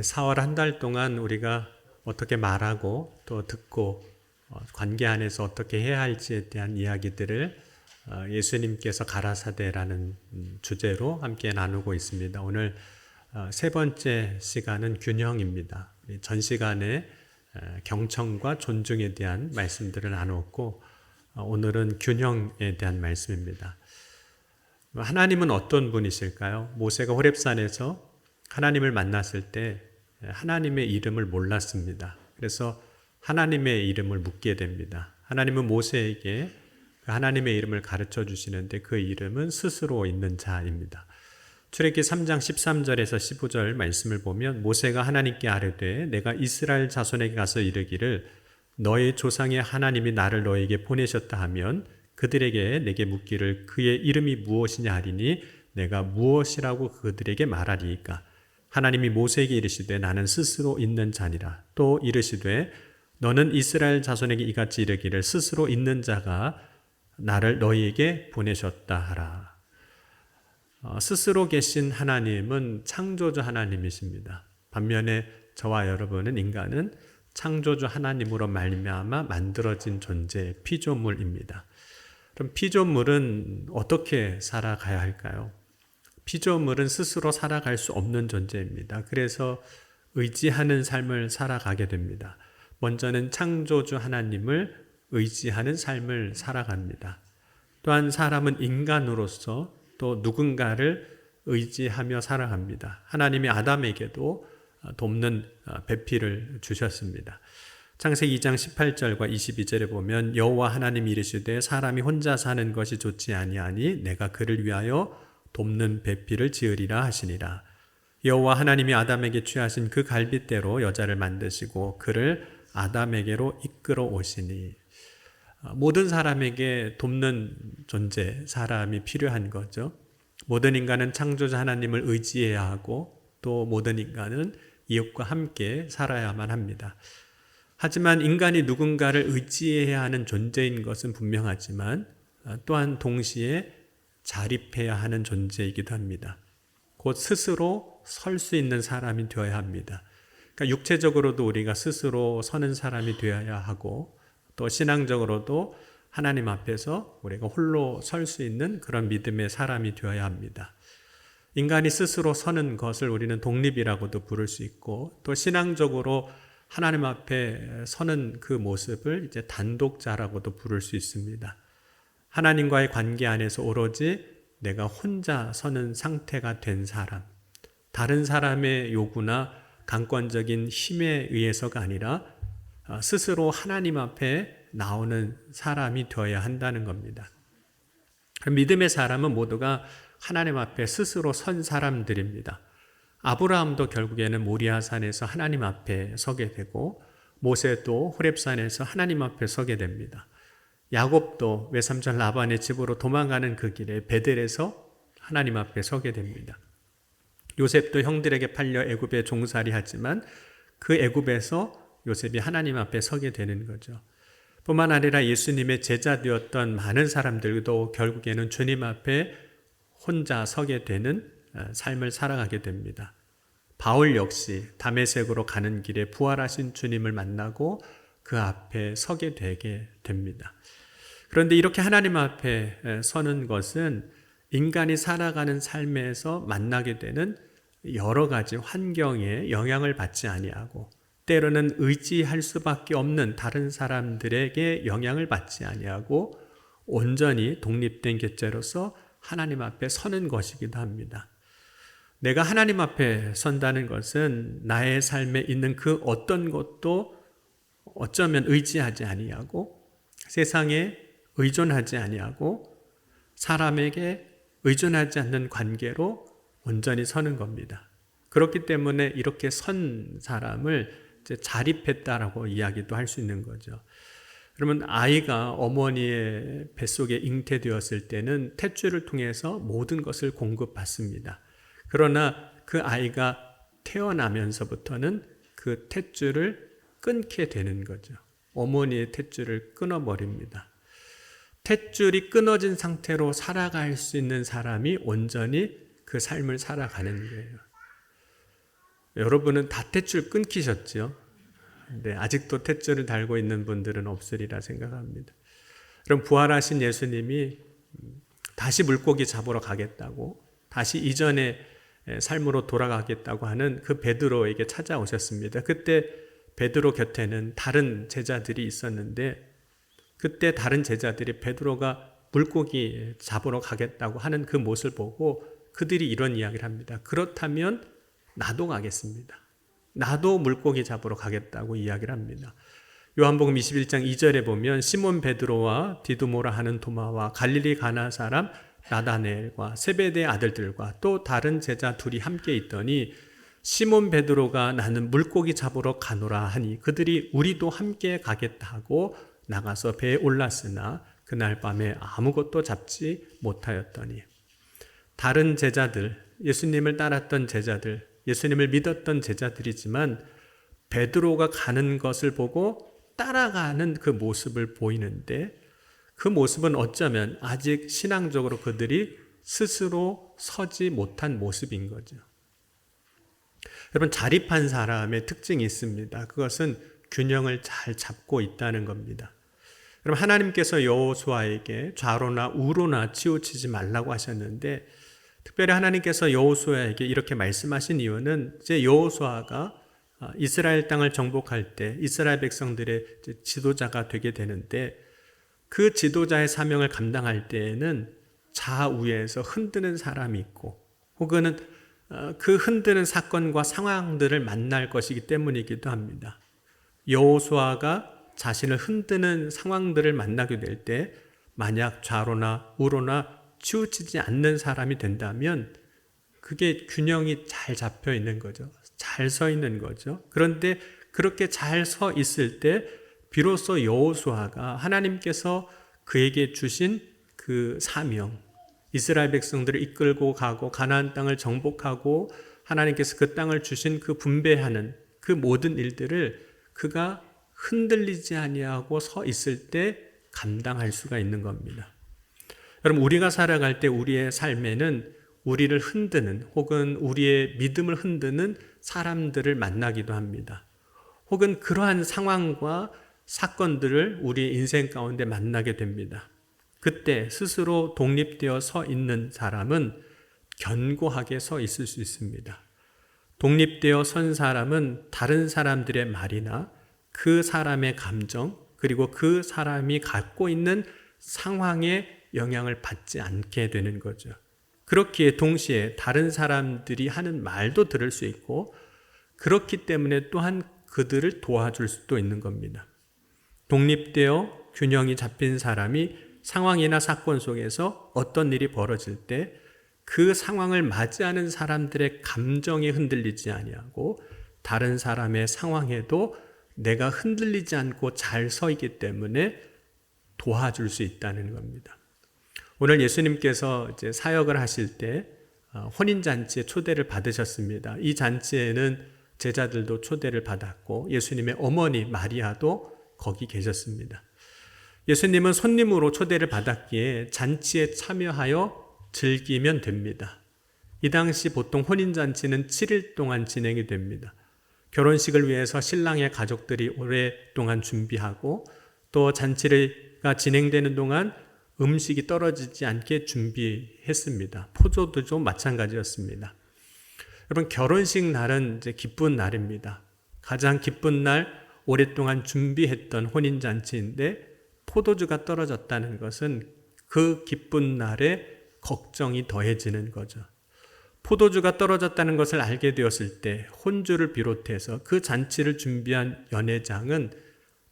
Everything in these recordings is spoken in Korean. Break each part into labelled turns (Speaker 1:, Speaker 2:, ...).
Speaker 1: 4월 한 달 동안 우리가 어떻게 말하고 또 듣고 관계 안에서 어떻게 해야 할지에 대한 이야기들을 예수님께서 가라사대라는 주제로 함께 나누고 있습니다. 오늘 세 번째 시간은 균형입니다. 전 시간에 경청과 존중에 대한 말씀들을 나누었고 오늘은 균형에 대한 말씀입니다. 하나님은 어떤 분이실까요? 모세가 호렙산에서 하나님을 만났을 때 하나님의 이름을 몰랐습니다. 그래서 하나님의 이름을 묻게 됩니다. 하나님은 모세에게 하나님의 이름을 가르쳐 주시는데 그 이름은 스스로 있는 자입니다. 출애굽기 3장 13절에서 15절 말씀을 보면 모세가 하나님께 아뢰되 내가 이스라엘 자손에게 가서 이르기를 너의 조상의 하나님이 나를 너에게 보내셨다 하면 그들에게 내게 묻기를 그의 이름이 무엇이냐 하리니 내가 무엇이라고 그들에게 말하리이까. 하나님이 모세에게 이르시되 나는 스스로 있는 자니라. 또 이르시되 너는 이스라엘 자손에게 이같이 이르기를 스스로 있는 자가 나를 너희에게 보내셨다 하라. 스스로 계신 하나님은 창조주 하나님이십니다. 반면에 저와 여러분은 인간은 창조주 하나님으로 말미암아 만들어진 존재, 피조물입니다. 그럼 피조물은 어떻게 살아가야 할까요? 피조물은 스스로 살아갈 수 없는 존재입니다. 그래서 의지하는 삶을 살아가게 됩니다. 먼저는 창조주 하나님을 의지하는 삶을 살아갑니다. 또한 사람은 인간으로서 또 누군가를 의지하며 살아갑니다. 하나님이 아담에게도 돕는 배필을 주셨습니다. 창세기 2장 18절과 22절에 보면 여호와 하나님이 이르시되 사람이 혼자 사는 것이 좋지 아니하니 내가 그를 위하여 돕는 배필을 지으리라 하시니라. 여호와 하나님이 아담에게 취하신 그 갈빗대로 여자를 만드시고 그를 아담에게로 이끌어 오시니. 모든 사람에게 돕는 존재, 사람이 필요한 거죠. 모든 인간은 창조자 하나님을 의지해야 하고 또 모든 인간은 이웃과 함께 살아야만 합니다. 하지만 인간이 누군가를 의지해야 하는 존재인 것은 분명하지만 또한 동시에 자립해야 하는 존재이기도 합니다. 곧 스스로 설 수 있는 사람이 되어야 합니다. 그러니까 육체적으로도 우리가 스스로 서는 사람이 되어야 하고 또 신앙적으로도 하나님 앞에서 우리가 홀로 설 수 있는 그런 믿음의 사람이 되어야 합니다. 인간이 스스로 서는 것을 우리는 독립이라고도 부를 수 있고 또 신앙적으로 하나님 앞에 서는 그 모습을 이제 단독자라고도 부를 수 있습니다. 하나님과의 관계 안에서 오로지 내가 혼자 서는 상태가 된 사람, 다른 사람의 요구나 강권적인 힘에 의해서가 아니라 스스로 하나님 앞에 나오는 사람이 되어야 한다는 겁니다. 믿음의 사람은 모두가 하나님 앞에 스스로 선 사람들입니다. 아브라함도 결국에는 모리아산에서 하나님 앞에 서게 되고 모세도 호렙산에서 하나님 앞에 서게 됩니다. 야곱도 외삼촌 라반의 집으로 도망가는 그 길에 베델에서 하나님 앞에 서게 됩니다. 요셉도 형들에게 팔려 애굽에 종살이 하지만 그 애굽에서 요셉이 하나님 앞에 서게 되는 거죠. 뿐만 아니라 예수님의 제자 되었던 많은 사람들도 결국에는 주님 앞에 혼자 서게 되는 삶을 살아가게 됩니다. 바울 역시 다메섹으로 가는 길에 부활하신 주님을 만나고 그 앞에 서게 되게 됩니다. 그런데 이렇게 하나님 앞에 서는 것은 인간이 살아가는 삶에서 만나게 되는 여러 가지 환경에 영향을 받지 아니하고 때로는 의지할 수밖에 없는 다른 사람들에게 영향을 받지 아니하고 온전히 독립된 개체로서 하나님 앞에 서는 것이기도 합니다. 내가 하나님 앞에 선다는 것은 나의 삶에 있는 그 어떤 것도 어쩌면 의지하지 아니하고 세상에 의존하지 아니하고 사람에게 의존하지 않는 관계로 온전히 서는 겁니다. 그렇기 때문에 이렇게 선 사람을 이제 자립했다라고 이야기도 할 수 있는 거죠. 그러면 아이가 어머니의 뱃속에 잉태되었을 때는 탯줄을 통해서 모든 것을 공급받습니다. 그러나 그 아이가 태어나면서부터는 그 탯줄을 끊게 되는 거죠. 어머니의 탯줄을 끊어버립니다. 탯줄이 끊어진 상태로 살아갈 수 있는 사람이 온전히 그 삶을 살아가는 거예요. 여러분은 다 탯줄 끊기셨죠? 네, 아직도 탯줄을 달고 있는 분들은 없으리라 생각합니다. 그럼 부활하신 예수님이 다시 물고기 잡으러 가겠다고, 다시 이전의 삶으로 돌아가겠다고 하는 그 베드로에게 찾아오셨습니다. 그때 베드로 곁에는 다른 제자들이 있었는데, 그때 다른 제자들이 베드로가 물고기 잡으러 가겠다고 하는 그 모습을 보고 그들이 이런 이야기를 합니다. 그렇다면 나도 가겠습니다. 나도 물고기 잡으러 가겠다고 이야기를 합니다. 요한복음 21장 2절에 보면 시몬 베드로와 디두모라 하는 도마와 갈릴리 가나 사람 나다네엘과 세베대의 아들들과 또 다른 제자 둘이 함께 있더니 시몬 베드로가 나는 물고기 잡으러 가노라 하니 그들이 우리도 함께 가겠다 하고 나가서 배에 올랐으나 그날 밤에 아무것도 잡지 못하였더니, 다른 제자들, 예수님을 따랐던 제자들, 예수님을 믿었던 제자들이지만 베드로가 가는 것을 보고 따라가는 그 모습을 보이는데, 그 모습은 어쩌면 아직 신앙적으로 그들이 스스로 서지 못한 모습인 거죠. 여러분, 자립한 사람의 특징이 있습니다. 그것은 균형을 잘 잡고 있다는 겁니다. 그럼 하나님께서 여호수아에게 좌로나 우로나 치우치지 말라고 하셨는데, 특별히 하나님께서 여호수아에게 이렇게 말씀하신 이유는 이제 여호수아가 이스라엘 땅을 정복할 때 이스라엘 백성들의 지도자가 되게 되는데, 그 지도자의 사명을 감당할 때에는 좌우에서 흔드는 사람이 있고, 혹은 그 흔드는 사건과 상황들을 만날 것이기 때문이기도 합니다. 여호수아가 자신을 흔드는 상황들을 만나게 될 때 만약 좌로나 우로나 치우치지 않는 사람이 된다면 그게 균형이 잘 잡혀 있는 거죠. 잘 서 있는 거죠. 그런데 그렇게 잘 서 있을 때 비로소 여호수아가 하나님께서 그에게 주신 그 사명, 이스라엘 백성들을 이끌고 가고 가나안 땅을 정복하고 하나님께서 그 땅을 주신 그 분배하는 그 모든 일들을 그가 흔들리지 아니하고 서 있을 때 감당할 수가 있는 겁니다. 여러분, 우리가 살아갈 때 우리의 삶에는 우리를 흔드는 혹은 우리의 믿음을 흔드는 사람들을 만나기도 합니다. 혹은 그러한 상황과 사건들을 우리 인생 가운데 만나게 됩니다. 그때 스스로 독립되어 서 있는 사람은 견고하게 서 있을 수 있습니다. 독립되어 선 사람은 다른 사람들의 말이나 그 사람의 감정, 그리고 그 사람이 갖고 있는 상황에 영향을 받지 않게 되는 거죠. 그렇기에 동시에 다른 사람들이 하는 말도 들을 수 있고, 그렇기 때문에 또한 그들을 도와줄 수도 있는 겁니다. 독립되어 균형이 잡힌 사람이 상황이나 사건 속에서 어떤 일이 벌어질 때 그 상황을 맞이하는 사람들의 감정에 흔들리지 아니하고 다른 사람의 상황에도 내가 흔들리지 않고 잘 서 있기 때문에 도와줄 수 있다는 겁니다. 오늘 예수님께서 이제 사역을 하실 때 혼인잔치에 초대를 받으셨습니다. 이 잔치에는 제자들도 초대를 받았고 예수님의 어머니 마리아도 거기 계셨습니다. 예수님은 손님으로 초대를 받았기에 잔치에 참여하여 즐기면 됩니다. 이 당시 보통 혼인잔치는 7일 동안 진행이 됩니다. 결혼식을 위해서 신랑의 가족들이 오랫동안 준비하고 또 잔치가 진행되는 동안 음식이 떨어지지 않게 준비했습니다. 포도도 좀 마찬가지였습니다. 여러분, 결혼식 날은 이제 기쁜 날입니다. 가장 기쁜 날, 오랫동안 준비했던 혼인잔치인데 포도주가 떨어졌다는 것은 그 기쁜 날에 걱정이 더해지는 거죠. 포도주가 떨어졌다는 것을 알게 되었을 때 혼주를 비롯해서 그 잔치를 준비한 연회장은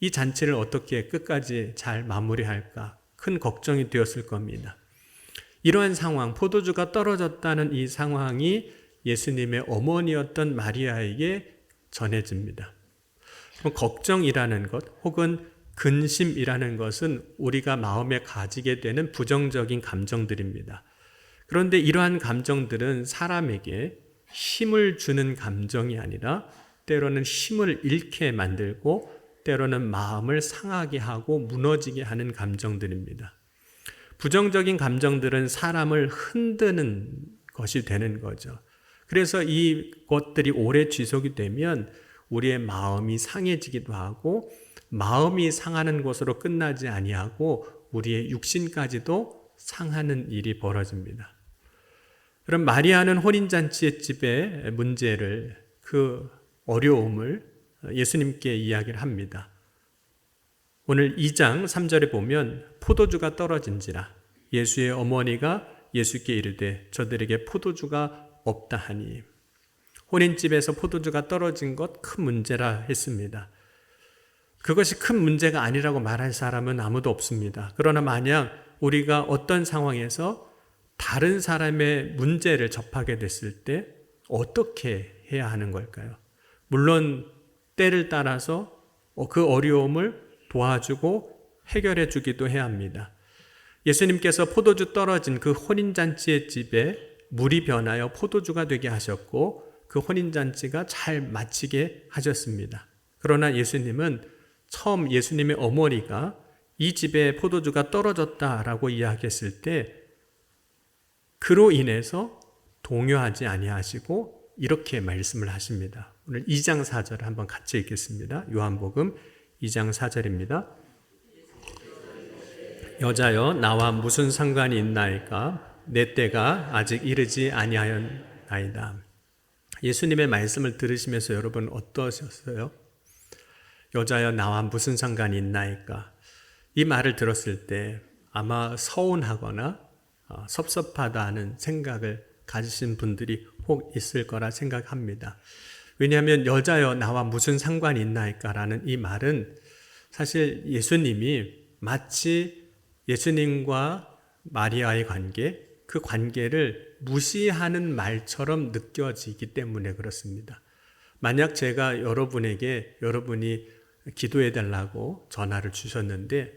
Speaker 1: 이 잔치를 어떻게 끝까지 잘 마무리할까 큰 걱정이 되었을 겁니다. 이러한 상황, 포도주가 떨어졌다는 이 상황이 예수님의 어머니였던 마리아에게 전해집니다. 걱정이라는 것 혹은 근심이라는 것은 우리가 마음에 가지게 되는 부정적인 감정들입니다. 그런데 이러한 감정들은 사람에게 힘을 주는 감정이 아니라 때로는 힘을 잃게 만들고 때로는 마음을 상하게 하고 무너지게 하는 감정들입니다. 부정적인 감정들은 사람을 흔드는 것이 되는 거죠. 그래서 이 것들이 오래 지속이 되면 우리의 마음이 상해지기도 하고 마음이 상하는 것으로 끝나지 아니하고 우리의 육신까지도 상하는 일이 벌어집니다. 그럼 마리아는 혼인잔치의 집의 문제를, 그 어려움을 예수님께 이야기를 합니다. 오늘 2장 3절에 보면 포도주가 떨어진지라 예수의 어머니가 예수께 이르되 저들에게 포도주가 없다 하니, 혼인집에서 포도주가 떨어진 것 큰 문제라 했습니다. 그것이 큰 문제가 아니라고 말할 사람은 아무도 없습니다. 그러나 만약 우리가 어떤 상황에서 다른 사람의 문제를 접하게 됐을 때 어떻게 해야 하는 걸까요? 물론 때를 따라서 그 어려움을 도와주고 해결해 주기도 해야 합니다. 예수님께서 포도주 떨어진 그 혼인잔치의 집에 물이 변하여 포도주가 되게 하셨고 그 혼인잔치가 잘 마치게 하셨습니다. 그러나 예수님은 처음 예수님의 어머니가 이 집에 포도주가 떨어졌다라고 이야기했을 때 그로 인해서 동요하지 아니하시고 이렇게 말씀을 하십니다. 오늘 2장 4절을 한번 같이 읽겠습니다. 요한복음 2장 4절입니다. 여자여 나와 무슨 상관이 있나이까 내 때가 아직 이르지 아니하였나이다. 예수님의 말씀을 들으시면서 여러분 어떠셨어요? 여자여 나와 무슨 상관이 있나이까? 이 말을 들었을 때 아마 서운하거나 섭섭하다는 생각을 가지신 분들이 혹 있을 거라 생각합니다. 왜냐하면 여자여 나와 무슨 상관이 있나이까 라는 이 말은 사실 예수님이 마치 예수님과 마리아의 관계, 그 관계를 무시하는 말처럼 느껴지기 때문에 그렇습니다. 만약 제가 여러분이 기도해 달라고 전화를 주셨는데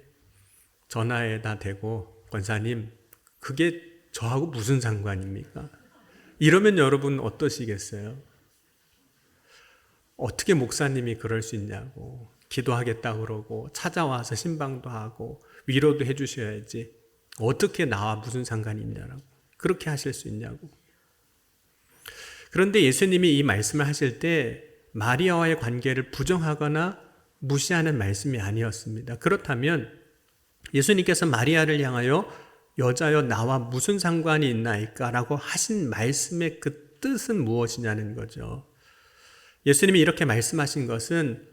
Speaker 1: 전화에다 대고 권사님 그게 저하고 무슨 상관입니까? 이러면 여러분 어떠시겠어요? 어떻게 목사님이 그럴 수 있냐고, 기도하겠다 그러고 찾아와서 신방도 하고 위로도 해 주셔야지 어떻게 나와 무슨 상관이 있냐라고 그렇게 하실 수 있냐고. 그런데 예수님이 이 말씀을 하실 때 마리아와의 관계를 부정하거나 무시하는 말씀이 아니었습니다. 그렇다면 예수님께서 마리아를 향하여 여자여 나와 무슨 상관이 있나이까 라고 하신 말씀의 그 뜻은 무엇이냐는 거죠. 예수님이 이렇게 말씀하신 것은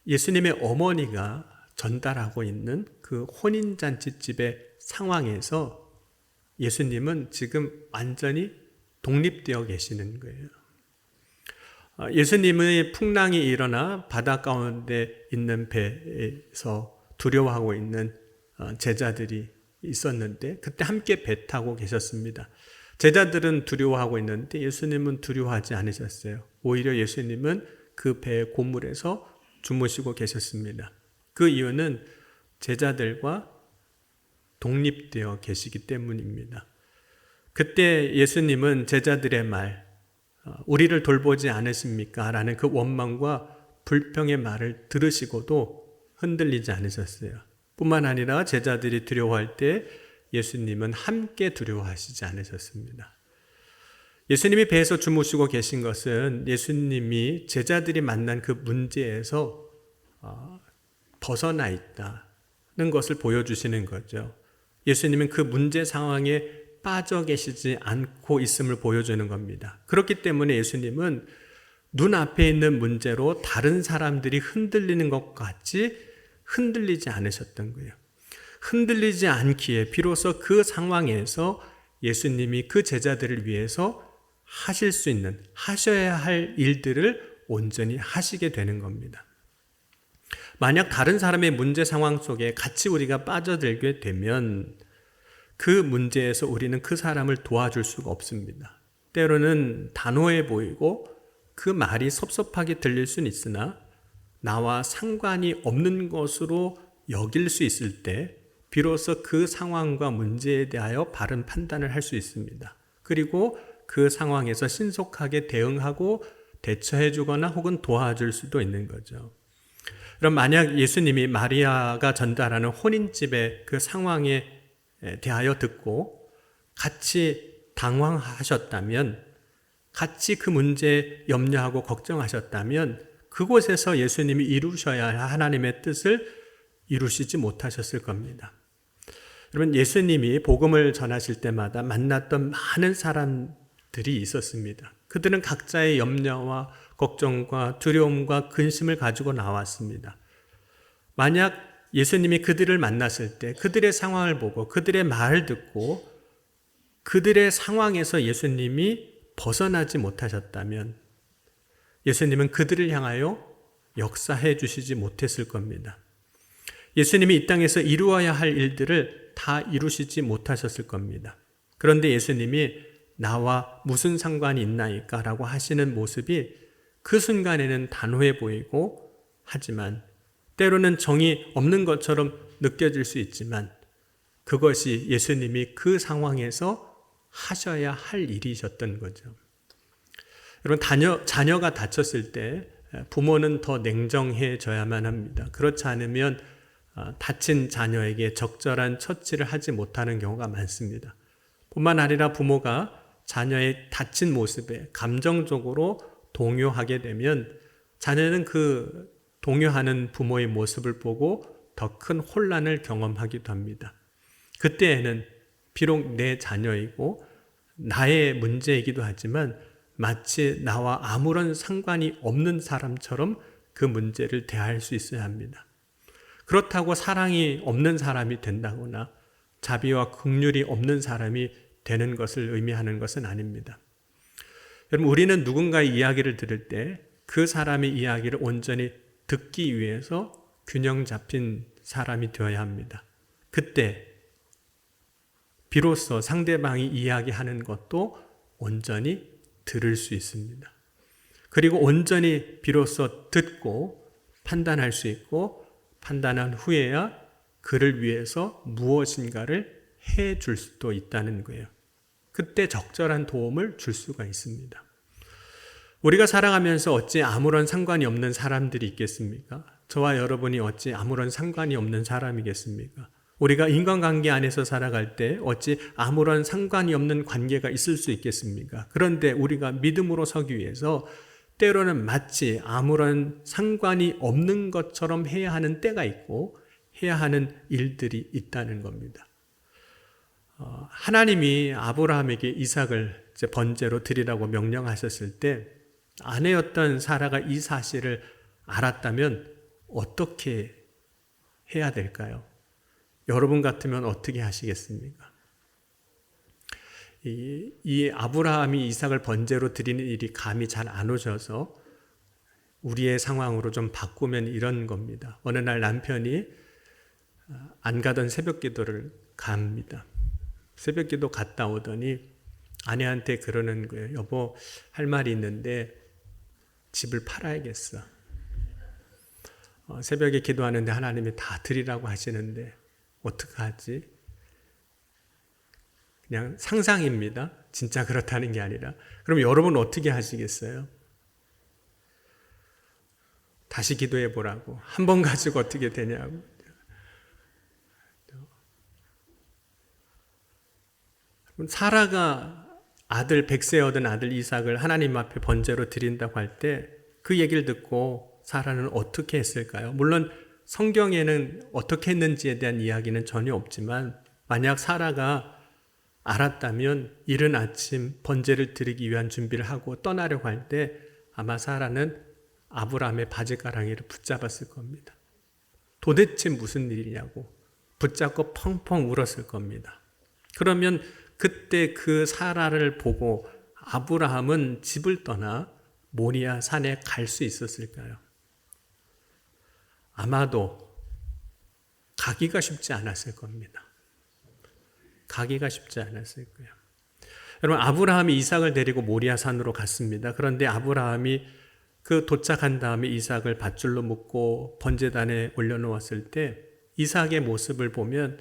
Speaker 1: 예수님의 어머니가 전달하고 있는 그 혼인잔치집의 상황에서 예수님은 지금 완전히 독립되어 계시는 거예요. 예수님의 풍랑이 일어나 바다 가운데 있는 배에서 두려워하고 있는 제자들이 있었는데 그때 함께 배 타고 계셨습니다. 제자들은 두려워하고 있는데 예수님은 두려워하지 않으셨어요. 오히려 예수님은 그 배의 고물에서 주무시고 계셨습니다. 그 이유는 제자들과 독립되어 계시기 때문입니다. 그때 예수님은 제자들의 말, 우리를 돌보지 않으십니까? 라는 그 원망과 불평의 말을 들으시고도 흔들리지 않으셨어요. 뿐만 아니라 제자들이 두려워할 때 예수님은 함께 두려워하시지 않으셨습니다. 예수님이 배에서 주무시고 계신 것은 예수님이 제자들이 만난 그 문제에서 벗어나 있다는 것을 보여주시는 거죠. 예수님은 그 문제 상황에 빠져 계시지 않고 있음을 보여주는 겁니다. 그렇기 때문에 예수님은 눈앞에 있는 문제로 다른 사람들이 흔들리는 것 같이 흔들리지 않으셨던 거예요. 흔들리지 않기에 비로소 그 상황에서 예수님이 그 제자들을 위해서 하셔야 할 일들을 온전히 하시게 되는 겁니다. 만약 다른 사람의 문제 상황 속에 같이 우리가 빠져들게 되면 그 문제에서 우리는 그 사람을 도와줄 수가 없습니다. 때로는 단호해 보이고 그 말이 섭섭하게 들릴 수는 있으나 나와 상관이 없는 것으로 여길 수 있을 때 비로소 그 상황과 문제에 대하여 바른 판단을 할 수 있습니다. 그리고 그 상황에서 신속하게 대응하고 대처해 주거나 혹은 도와줄 수도 있는 거죠. 그럼 만약 예수님이 마리아가 전달하는 혼인집의 그 상황에 대하여 듣고 같이 당황하셨다면, 같이 그 문제에 염려하고 걱정하셨다면 그곳에서 예수님이 이루셔야 할 하나님의 뜻을 이루시지 못하셨을 겁니다. 여러분, 예수님이 복음을 전하실 때마다 만났던 많은 사람들이 있었습니다. 그들은 각자의 염려와 걱정과 두려움과 근심을 가지고 나왔습니다. 만약 예수님이 그들을 만났을 때 그들의 상황을 보고 그들의 말을 듣고 그들의 상황에서 예수님이 벗어나지 못하셨다면 예수님은 그들을 향하여 역사해 주시지 못했을 겁니다. 예수님이 이 땅에서 이루어야 할 일들을 다 이루시지 못하셨을 겁니다. 그런데 예수님이 나와 무슨 상관이 있나이까? 라고 하시는 모습이 그 순간에는 단호해 보이고 하지만 때로는 정이 없는 것처럼 느껴질 수 있지만 그것이 예수님이 그 상황에서 하셔야 할 일이셨던 거죠. 여러분, 자녀가 다쳤을 때 부모는 더 냉정해져야만 합니다. 그렇지 않으면 다친 자녀에게 적절한 처치를 하지 못하는 경우가 많습니다. 뿐만 아니라 부모가 자녀의 다친 모습에 감정적으로 동요하게 되면 자녀는 그 동요하는 부모의 모습을 보고 더 큰 혼란을 경험하기도 합니다. 그때에는 비록 내 자녀이고 나의 문제이기도 하지만 마치 나와 아무런 상관이 없는 사람처럼 그 문제를 대할 수 있어야 합니다. 그렇다고 사랑이 없는 사람이 된다거나 자비와 긍휼이 없는 사람이 되는 것을 의미하는 것은 아닙니다. 여러분, 우리는 누군가의 이야기를 들을 때 그 사람의 이야기를 온전히 듣기 위해서 균형 잡힌 사람이 되어야 합니다. 그때 비로소 상대방이 이야기하는 것도 온전히 들을 수 있습니다. 그리고 온전히 비로소 듣고 판단할 수 있고 판단한 후에야 그를 위해서 무엇인가를 해 줄 수도 있다는 거예요. 그때 적절한 도움을 줄 수가 있습니다. 우리가 살아가면서 어찌 아무런 상관이 없는 사람들이 있겠습니까? 저와 여러분이 어찌 아무런 상관이 없는 사람이겠습니까? 우리가 인간관계 안에서 살아갈 때 어찌 아무런 상관이 없는 관계가 있을 수 있겠습니까? 그런데 우리가 믿음으로 서기 위해서 때로는 마치 아무런 상관이 없는 것처럼 해야 하는 때가 있고 해야 하는 일들이 있다는 겁니다. 하나님이 아브라함에게 이삭을 번제로 드리라고 명령하셨을 때 아내였던 사라가 이 사실을 알았다면 어떻게 해야 될까요? 여러분 같으면 어떻게 하시겠습니까? 이 아브라함이 이삭을 번제로 드리는 일이 감이 잘 안 오셔서 우리의 상황으로 좀 바꾸면 이런 겁니다. 어느 날 남편이 안 가던 새벽 기도를 갑니다. 새벽 기도 갔다 오더니 아내한테 그러는 거예요. 여보, 할 말이 있는데 집을 팔아야겠어. 새벽에 기도하는데 하나님이 다 드리라고 하시는데 어떡하지? 그냥 상상입니다. 진짜 그렇다는 게 아니라. 그럼 여러분 어떻게 하시겠어요? 다시 기도해 보라고. 한 번 가지고 어떻게 되냐고. 사라가 아들 100세 얻은 아들 이삭을 하나님 앞에 번제로 드린다고 할 때 그 얘기를 듣고 사라는 어떻게 했을까요? 물론 성경에는 어떻게 했는지에 대한 이야기는 전혀 없지만 만약 사라가 알았다면 이른 아침 번제를 드리기 위한 준비를 하고 떠나려고 할 때 아마 사라는 아브라함의 바지가랑이를 붙잡았을 겁니다. 도대체 무슨 일이냐고 붙잡고 펑펑 울었을 겁니다. 그러면 그때 그 사라를 보고 아브라함은 집을 떠나 모리아 산에 갈 수 있었을까요? 아마도 가기가 쉽지 않았을 겁니다. 가기가 쉽지 않았을 거예요. 여러분, 아브라함이 이삭을 데리고 모리아 산으로 갔습니다. 그런데 아브라함이 그 도착한 다음에 이삭을 밧줄로 묶고 번제단에 올려놓았을 때 이삭의 모습을 보면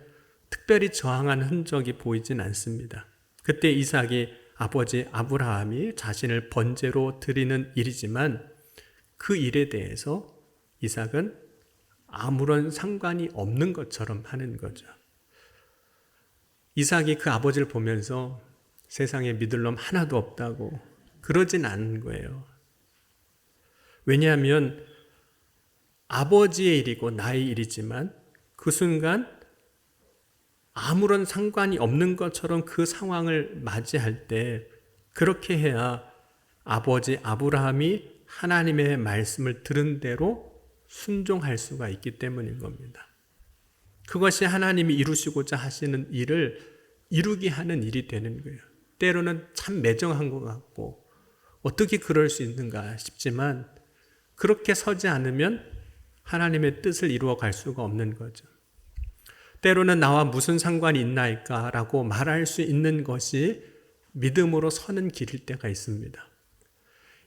Speaker 1: 특별히 저항한 흔적이 보이진 않습니다. 그때 이삭이 아버지 아브라함이 자신을 번제로 드리는 일이지만 그 일에 대해서 이삭은 아무런 상관이 없는 것처럼 하는 거죠. 이삭이 그 아버지를 보면서 세상에 믿을 놈 하나도 없다고 그러진 않은 거예요. 왜냐하면 아버지의 일이고 나의 일이지만 그 순간 아무런 상관이 없는 것처럼 그 상황을 맞이할 때 그렇게 해야 아버지 아브라함이 하나님의 말씀을 들은 대로 순종할 수가 있기 때문인 겁니다. 그것이 하나님이 이루시고자 하시는 일을 이루게 하는 일이 되는 거예요. 때로는 참 매정한 것 같고 어떻게 그럴 수 있는가 싶지만 그렇게 서지 않으면 하나님의 뜻을 이루어 갈 수가 없는 거죠. 때로는 나와 무슨 상관이 있나이까 라고 말할 수 있는 것이 믿음으로 서는 길일 때가 있습니다.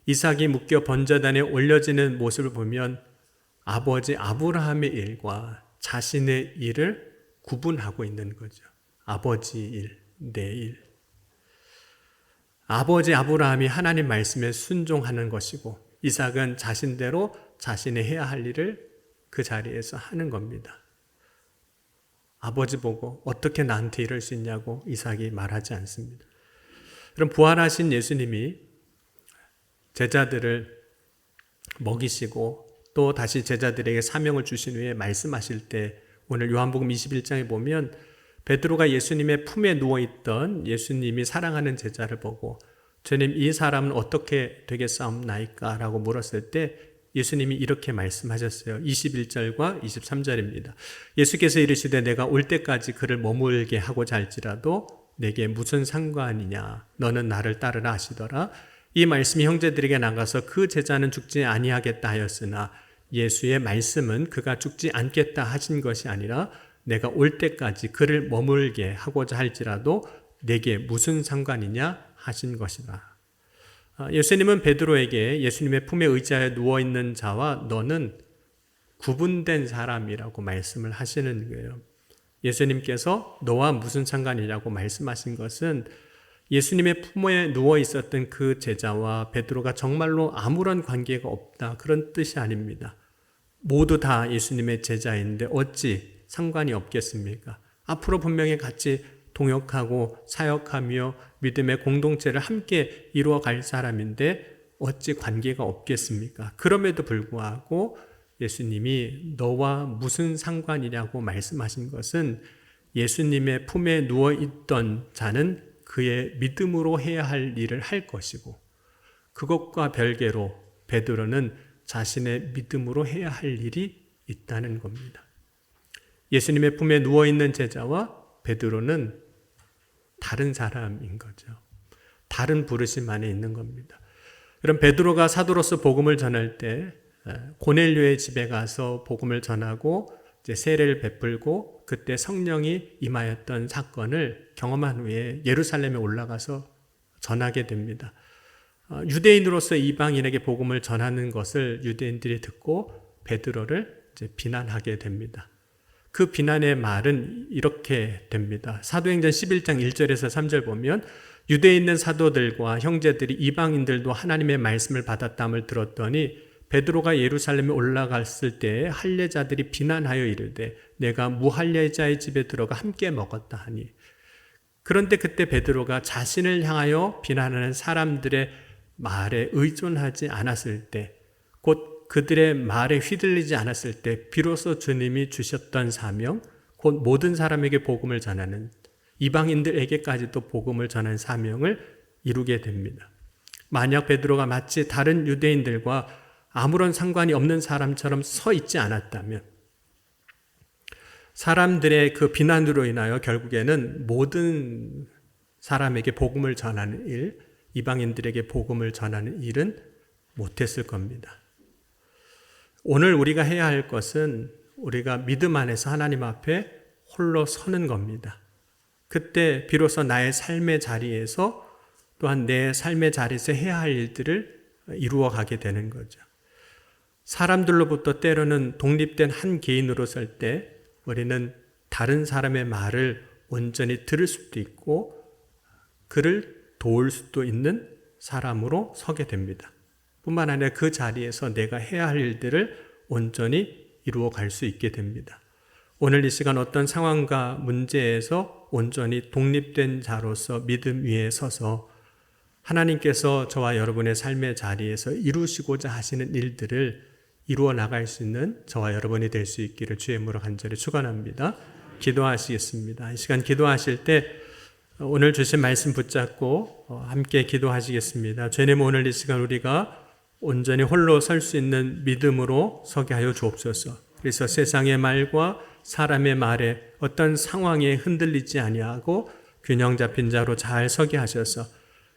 Speaker 1: 이삭이 묶여 번제단에 올려지는 모습을 보면 아버지 아브라함의 일과 자신의 일을 구분하고 있는 거죠. 아버지 일, 내 일. 아버지 아브라함이 하나님 말씀에 순종하는 것이고 이삭은 자신대로 자신이 해야 할 일을 그 자리에서 하는 겁니다. 아버지 보고 어떻게 나한테 이럴 수 있냐고 이삭이 말하지 않습니다. 그럼 부활하신 예수님이 제자들을 먹이시고 또 다시 제자들에게 사명을 주신 후에 말씀하실 때 오늘 요한복음 21장에 보면 베드로가 예수님의 품에 누워있던 예수님이 사랑하는 제자를 보고 주님 이 사람은 어떻게 되겠사옵나이까? 라고 물었을 때 예수님이 이렇게 말씀하셨어요. 21절과 23절입니다. 예수께서 이르시되 내가 올 때까지 그를 머물게 하고자 할지라도 내게 무슨 상관이냐? 너는 나를 따르라 하시더라. 이 말씀이 형제들에게 나가서 그 제자는 죽지 아니하겠다 하였으나 예수의 말씀은 그가 죽지 않겠다 하신 것이 아니라 내가 올 때까지 그를 머물게 하고자 할지라도 내게 무슨 상관이냐 하신 것이다. 예수님은 베드로에게 예수님의 품에 의자에 누워있는 자와 너는 구분된 사람이라고 말씀을 하시는 거예요. 예수님께서 너와 무슨 상관이냐고 말씀하신 것은 예수님의 품에 누워 있었던 그 제자와 베드로가 정말로 아무런 관계가 없다 그런 뜻이 아닙니다. 모두 다 예수님의 제자인데 어찌 상관이 없겠습니까? 앞으로 분명히 같이 동역하고 사역하며 믿음의 공동체를 함께 이루어갈 사람인데 어찌 관계가 없겠습니까? 그럼에도 불구하고 예수님이 너와 무슨 상관이냐고 말씀하신 것은 예수님의 품에 누워있던 자는 그의 믿음으로 해야 할 일을 할 것이고 그것과 별개로 베드로는 자신의 믿음으로 해야 할 일이 있다는 겁니다. 예수님의 품에 누워있는 제자와 베드로는 다른 사람인 거죠. 다른 부르심 안에 있는 겁니다. 그럼 베드로가 사도로서 복음을 전할 때 고넬료의 집에 가서 복음을 전하고 이제 세례를 베풀고 그때 성령이 임하였던 사건을 경험한 후에 예루살렘에 올라가서 전하게 됩니다. 유대인으로서 이방인에게 복음을 전하는 것을 유대인들이 듣고 베드로를 이제 비난하게 됩니다. 그 비난의 말은 이렇게 됩니다. 사도행전 11장 1절에서 3절 보면 유대에 있는 사도들과 형제들이 이방인들도 하나님의 말씀을 받았다함을 들었더니 베드로가 예루살렘에 올라갔을 때 할례자들이 비난하여 이르되 내가 무할례자의 집에 들어가 함께 먹었다 하니 그런데 그때 베드로가 자신을 향하여 비난하는 사람들의 말에 의존하지 않았을 때 곧 그들의 말에 휘둘리지 않았을 때 비로소 주님이 주셨던 사명 곧 모든 사람에게 복음을 전하는 이방인들에게까지도 복음을 전하는 사명을 이루게 됩니다. 만약 베드로가 마치 다른 유대인들과 아무런 상관이 없는 사람처럼 서 있지 않았다면 사람들의 그 비난으로 인하여 결국에는 모든 사람에게 복음을 전하는 일, 이방인들에게 복음을 전하는 일은 못했을 겁니다. 오늘 우리가 해야 할 것은 우리가 믿음 안에서 하나님 앞에 홀로 서는 겁니다. 그때 비로소 나의 삶의 자리에서 또한 내 삶의 자리에서 해야 할 일들을 이루어 가게 되는 거죠. 사람들로부터 때로는 독립된 한 개인으로 설 때 우리는 다른 사람의 말을 온전히 들을 수도 있고 그를 도울 수도 있는 사람으로 서게 됩니다. 뿐만 아니라 그 자리에서 내가 해야 할 일들을 온전히 이루어 갈 수 있게 됩니다. 오늘 이 시간 어떤 상황과 문제에서 온전히 독립된 자로서 믿음 위에 서서 하나님께서 저와 여러분의 삶의 자리에서 이루시고자 하시는 일들을 이루어 나갈 수 있는 저와 여러분이 될 수 있기를 주의 이름으로 간절히 축원합니다. 기도하시겠습니다. 이 시간 기도하실 때 오늘 주신 말씀 붙잡고 함께 기도하시겠습니다. 주님, 오늘 이 시간 우리가 온전히 홀로 설 수 있는 믿음으로 서게 하여 주옵소서. 그래서 세상의 말과 사람의 말에 어떤 상황에 흔들리지 아니하고 균형 잡힌 자로 잘 서게 하셔서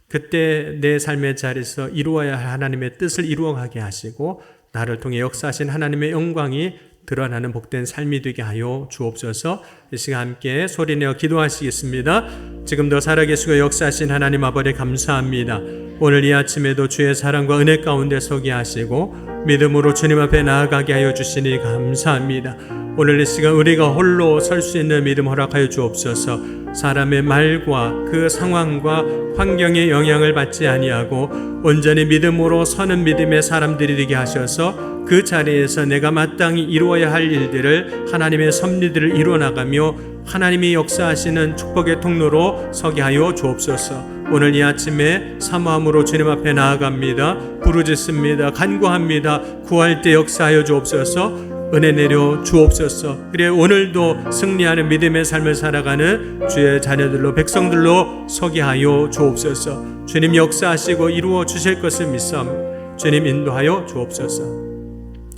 Speaker 1: 그때 내 삶의 자리에서 이루어야 할 하나님의 뜻을 이루어가게 하시고 나를 통해 역사하신 하나님의 영광이 드러나는 복된 삶이 되게 하여 주옵소서. 이 시간 함께 소리내어 기도하시겠습니다. 지금도 살아계시고 역사하신 하나님 아버지 감사합니다. 오늘 이 아침에도 주의 사랑과 은혜 가운데 서게 하시고 믿음으로 주님 앞에 나아가게 하여 주시니 감사합니다. 오늘 이 시간 우리가 홀로 설 수 있는 믿음 허락하여 주옵소서. 사람의 말과 그 상황과 환경의 영향을 받지 아니하고 온전히 믿음으로 서는 믿음의 사람들이 되게 하셔서 그 자리에서 내가 마땅히 이루어야 할 일들을 하나님의 섭리들을 이루어나가며 하나님이 역사하시는 축복의 통로로 서게 하여 주옵소서. 오늘 이 아침에 사모함으로 주님 앞에 나아갑니다. 부르짖습니다. 간구합니다. 구할 때 역사하여 주옵소서. 은혜 내려 주옵소서. 그래 오늘도 승리하는 믿음의 삶을 살아가는 주의 자녀들로 백성들로 서게 하여 주옵소서. 주님 역사하시고 이루어 주실 것을 믿사옵니다. 주님 인도하여 주옵소서.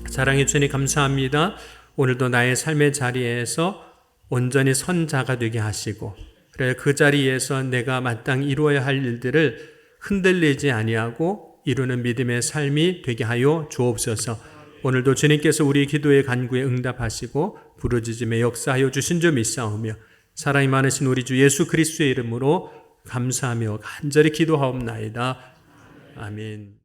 Speaker 1: 사랑의 주님 감사합니다. 오늘도 나의 삶의 자리에서 온전히 선 자가 되게 하시고 그래 그 자리에서 내가 마땅히 이루어야 할 일들을 흔들리지 아니하고 이루는 믿음의 삶이 되게 하여 주옵소서. 오늘도 주님께서 우리 기도의 간구에 응답하시고 부르짖음에 역사하여 주신 줄 믿사오며 사랑이 많으신 우리 주 예수 그리스도의 이름으로 감사하며 간절히 기도하옵나이다. 아멘.